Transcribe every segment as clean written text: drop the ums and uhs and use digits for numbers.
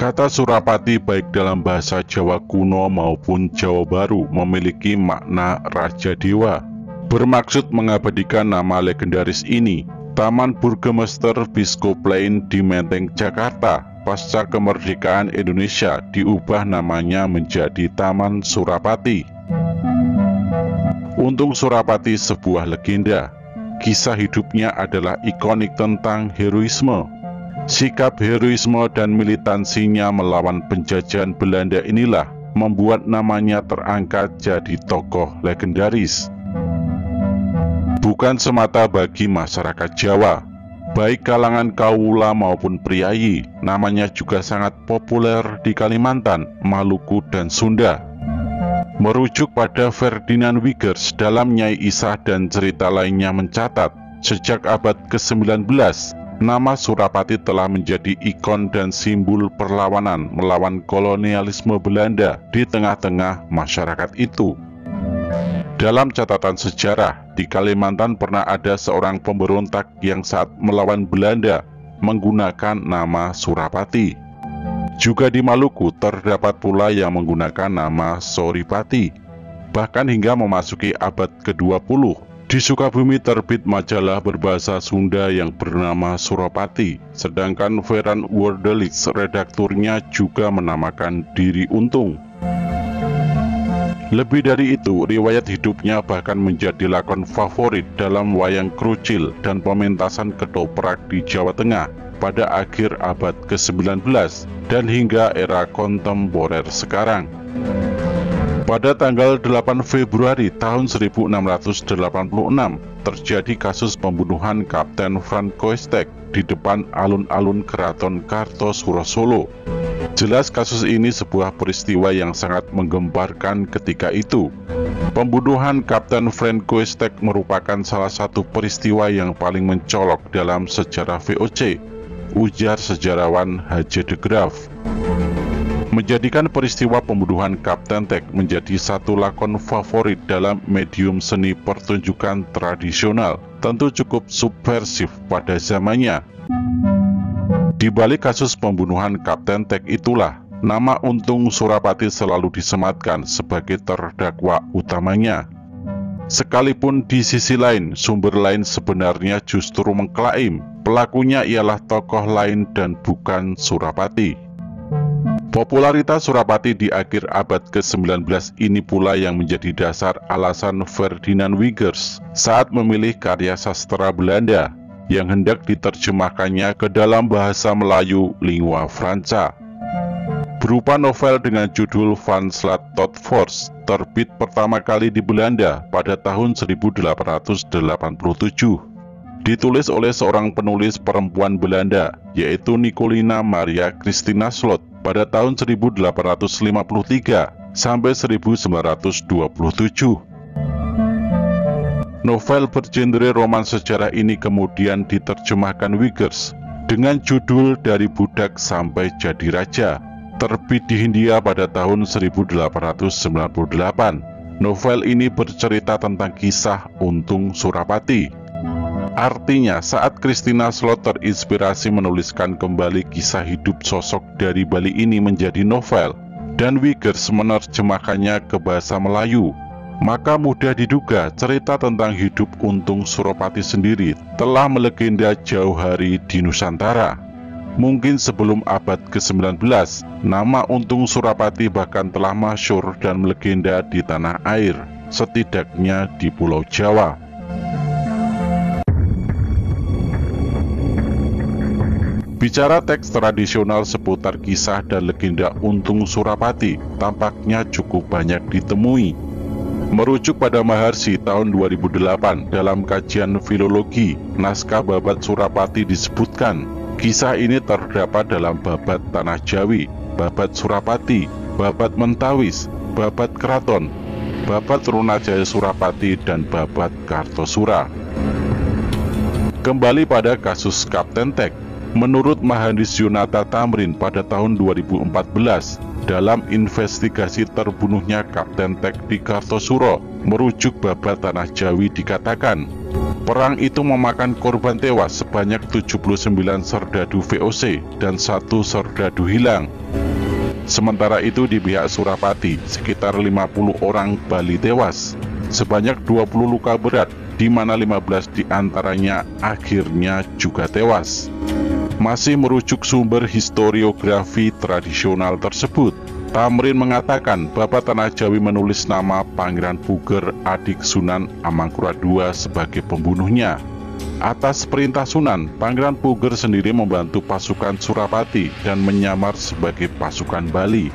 Kata Surapati baik dalam bahasa Jawa kuno maupun Jawa Baru memiliki makna Raja Dewa, bermaksud mengabadikan nama legendaris ini. Taman Burgemester Biskop Lain di Menteng, Jakarta, pasca kemerdekaan Indonesia diubah namanya menjadi Taman Surapati. Untung Surapati sebuah legenda. Kisah hidupnya adalah ikonik tentang heroisme. Sikap heroisme dan militansinya melawan penjajahan Belanda inilah membuat namanya terangkat jadi tokoh legendaris. Bukan semata bagi masyarakat Jawa, baik kalangan kaula maupun priayi, namanya juga sangat populer di Kalimantan, Maluku, dan Sunda. Merujuk pada Ferdinand Wiegers dalam Nyai Isah dan cerita lainnya mencatat, sejak abad ke-19, nama Surapati telah menjadi ikon dan simbol perlawanan melawan kolonialisme Belanda di tengah-tengah masyarakat itu. Dalam catatan sejarah, di Kalimantan pernah ada seorang pemberontak yang saat melawan Belanda menggunakan nama Surapati. Juga di Maluku terdapat pula yang menggunakan nama Soripati. Bahkan hingga memasuki abad ke-20, di Sukabumi terbit majalah berbahasa Sunda yang bernama Surapati, sedangkan Veran Wordelix redakturnya juga menamakan diri Untung. Lebih dari itu, riwayat hidupnya bahkan menjadi lakon favorit dalam wayang krucil dan pementasan ketoprak di Jawa Tengah pada akhir abad ke-19 dan hingga era kontemporer sekarang. Pada tanggal 8 Februari tahun 1686, terjadi kasus pembunuhan Kapten Francoistek di depan alun-alun Keraton Kartosuro Solo. Jelas kasus ini sebuah peristiwa yang sangat menggemparkan ketika itu. Pembunuhan Kapten Francoistek merupakan salah satu peristiwa yang paling mencolok dalam sejarah VOC, ujar sejarawan H.J. de Graaf. Menjadikan peristiwa pembunuhan Kapten Tek menjadi satu lakon favorit dalam medium seni pertunjukan tradisional, tentu cukup subversif pada zamannya. Di balik kasus pembunuhan Kapten Tek itulah, nama Untung Surapati selalu disematkan sebagai terdakwa utamanya. Sekalipun di sisi lain, sumber lain sebenarnya justru mengklaim pelakunya ialah tokoh lain dan bukan Surapati. Popularitas Surapati di akhir abad ke-19 ini pula yang menjadi dasar alasan Ferdinand Wiegers saat memilih karya sastra Belanda yang hendak diterjemahkannya ke dalam bahasa Melayu lingua franca. Berupa novel dengan judul Van Slaat tot Vors, terbit pertama kali di Belanda pada tahun 1887. Ditulis oleh seorang penulis perempuan Belanda, yaitu Nicolina Maria Christina Slot pada tahun 1853 sampai 1927. Novel bergenre roman sejarah ini kemudian diterjemahkan Wiegers dengan judul Dari Budak Sampai Jadi Raja, terbit di Hindia pada tahun 1898. Novel ini bercerita tentang kisah Untung Surapati. Artinya, saat Christina Slot terinspirasi menuliskan kembali kisah hidup sosok dari Bali ini menjadi novel, dan Wiegers menerjemahkannya ke bahasa Melayu, maka mudah diduga cerita tentang hidup Untung Surapati sendiri telah melegenda jauh hari di Nusantara. Mungkin sebelum abad ke-19, nama Untung Surapati bahkan telah masyhur dan melegenda di tanah air, setidaknya di Pulau Jawa. Bicara teks tradisional seputar kisah dan legenda Untung Surapati tampaknya cukup banyak ditemui. Merujuk pada Maharsi tahun 2008 dalam kajian filologi, naskah Babat Surapati disebutkan, kisah ini terdapat dalam Babat Tanah Jawi, Babat Surapati, Babat Mentawis, Babat Keraton, Babat Runajaya Surapati, dan Babat Kartosura. Kembali pada kasus Kapten Tek. Menurut Mahandis Yunata Tamrin pada tahun 2014, dalam investigasi terbunuhnya Kapten Tek di Kartosuro, merujuk Babat Tanah Jawi dikatakan, perang itu memakan korban tewas sebanyak 79 serdadu VOC dan 1 serdadu hilang. Sementara itu di pihak Surapati, sekitar 50 orang Bali tewas, sebanyak 20 luka berat, di mana 15 diantaranya akhirnya juga tewas. Masih merujuk sumber historiografi tradisional tersebut, Tamrin mengatakan Babat Tanah Jawi menulis nama Pangeran Puger adik Sunan Amangkurat II sebagai pembunuhnya. Atas perintah Sunan, Pangeran Puger sendiri membantu pasukan Surapati dan menyamar sebagai pasukan Bali.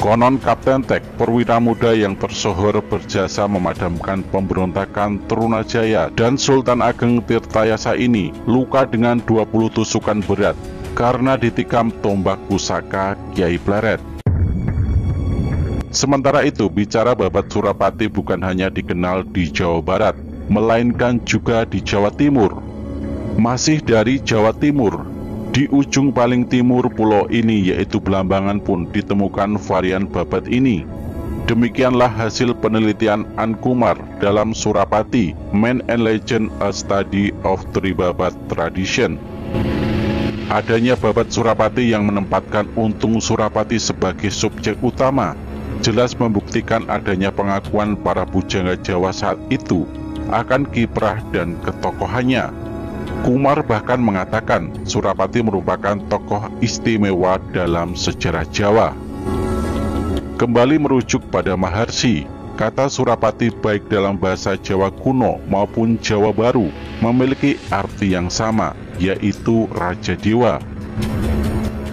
Konon Kapten Tek, perwira muda yang tersohor berjasa memadamkan pemberontakan Trunajaya dan Sultan Ageng Tirtayasa ini luka dengan 20 tusukan berat karena ditikam tombak pusaka Kiai Pleret. Sementara itu, bicara Babat Surapati bukan hanya dikenal di Jawa Barat, melainkan juga di Jawa Timur. Masih dari Jawa Timur, di ujung paling timur pulau ini yaitu Belambangan pun ditemukan varian Babat ini. Demikianlah hasil penelitian Ankumar dalam Surapati, Man and Legend, A Study of Three Babat Tradition. Adanya Babat Surapati yang menempatkan Untung Surapati sebagai subjek utama jelas membuktikan adanya pengakuan para pujangga Jawa saat itu akan kiprah dan ketokohannya. Kumar bahkan mengatakan Surapati merupakan tokoh istimewa dalam sejarah Jawa. Kembali merujuk pada Maharsi, kata Surapati baik dalam bahasa Jawa kuno maupun Jawa baru memiliki arti yang sama, yaitu Raja Dewa.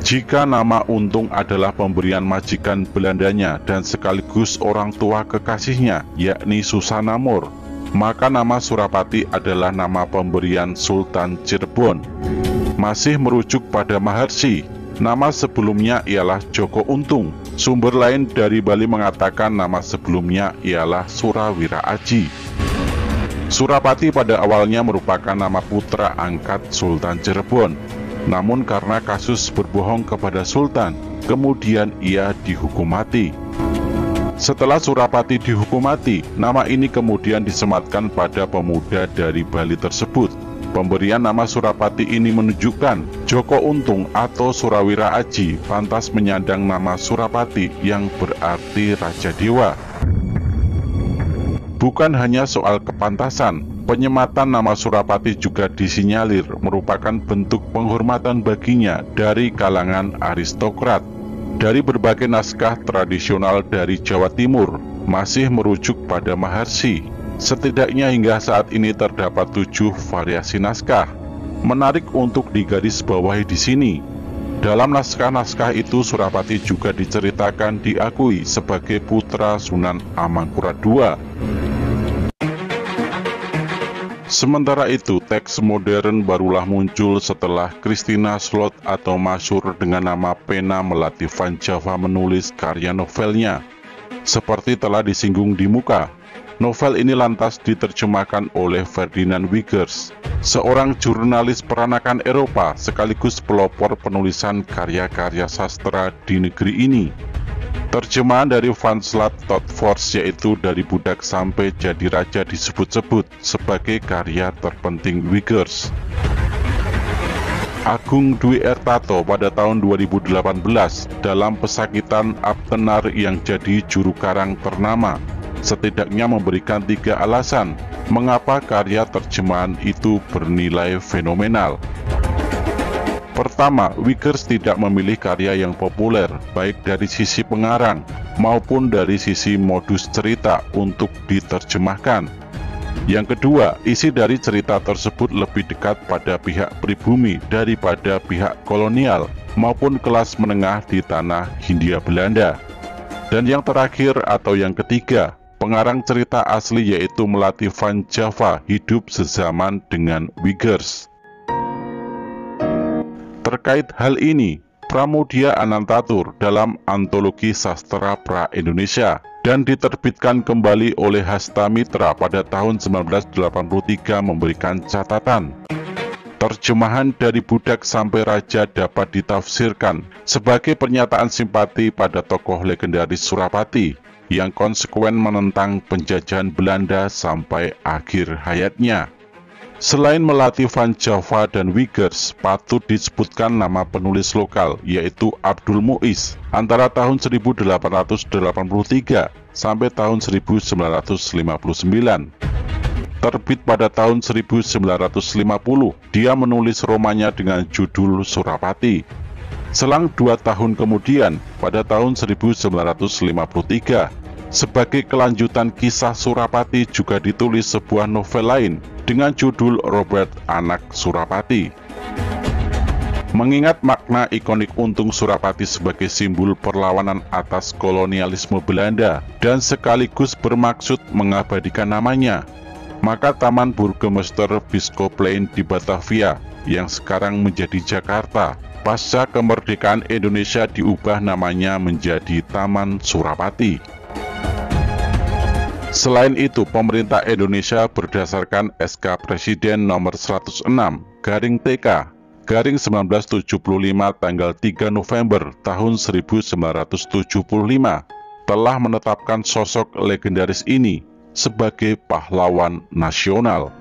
Jika nama Untung adalah pemberian majikan Belandanya dan sekaligus orang tua kekasihnya, yakni Susanamor, maka nama Surapati adalah nama pemberian Sultan Cirebon. Masih merujuk pada Maharsi, nama sebelumnya ialah Joko Untung. Sumber lain dari Bali mengatakan nama sebelumnya ialah Surawira Aji. Surapati pada awalnya merupakan nama putra angkat Sultan Cirebon. Namun karena kasus berbohong kepada Sultan, kemudian ia dihukum mati. Setelah Surapati dihukum mati, nama ini kemudian disematkan pada pemuda dari Bali tersebut. Pemberian nama Surapati ini menunjukkan Joko Untung atau Surawira Aji pantas menyandang nama Surapati yang berarti Raja Dewa. Bukan hanya soal kepantasan, penyematan nama Surapati juga disinyalir merupakan bentuk penghormatan baginya dari kalangan aristokrat. Dari berbagai naskah tradisional dari Jawa Timur, masih merujuk pada Maharsi. Setidaknya hingga saat ini terdapat 7 variasi naskah. Menarik untuk digarisbawahi di sini. Dalam naskah-naskah itu Surapati juga diceritakan diakui sebagai putra Sunan Amangkurat II. Sementara itu, teks modern barulah muncul setelah Christina Slot atau masyhur dengan nama Pena Melati Van Java menulis karya novelnya. Seperti telah disinggung di muka, novel ini lantas diterjemahkan oleh Ferdinand Wiggers, seorang jurnalis peranakan Eropa sekaligus pelopor penulisan karya-karya sastra di negeri ini. Terjemahan dari Van Slat tot Force, yaitu dari budak sampai jadi raja, disebut-sebut sebagai karya terpenting Wiggers. Agung Dwi Ertato pada tahun 2018 dalam Pesakitan Abtenar yang jadi juru karang ternama, setidaknya memberikan 3 alasan mengapa karya terjemahan itu bernilai fenomenal. Pertama, Wiggers tidak memilih karya yang populer, baik dari sisi pengarang maupun dari sisi modus cerita untuk diterjemahkan. Yang kedua, isi dari cerita tersebut lebih dekat pada pihak pribumi daripada pihak kolonial maupun kelas menengah di tanah Hindia Belanda. Dan yang terakhir atau yang ketiga, pengarang cerita asli yaitu Melati Van Java hidup sezaman dengan Wiggers. Terkait hal ini, Pramudia Anantatur dalam Antologi Sastra Pra-Indonesia dan diterbitkan kembali oleh Hasta Mitra pada tahun 1983 memberikan catatan. Terjemahan dari budak sampai raja dapat ditafsirkan sebagai pernyataan simpati pada tokoh legendaris Surapati yang konsekuen menentang penjajahan Belanda sampai akhir hayatnya. Selain Melati Van Java dan Wiggers, patut disebutkan nama penulis lokal, yaitu Abdul Muiz, antara tahun 1883 sampai tahun 1959. Terbit pada tahun 1950, dia menulis romannya dengan judul Surapati. Selang 2 tahun kemudian, pada tahun 1953, sebagai kelanjutan kisah Surapati juga ditulis sebuah novel lain dengan judul Robert Anak Surapati. Mengingat makna ikonik Untung Surapati sebagai simbol perlawanan atas kolonialisme Belanda dan sekaligus bermaksud mengabadikan namanya, maka Taman Burgemeester Biskoplein di Batavia yang sekarang menjadi Jakarta pasca kemerdekaan Indonesia diubah namanya menjadi Taman Surapati. Selain itu, pemerintah Indonesia berdasarkan SK Presiden nomor 106/TK/1975 tanggal 3 November tahun 1975 telah menetapkan sosok legendaris ini sebagai pahlawan nasional.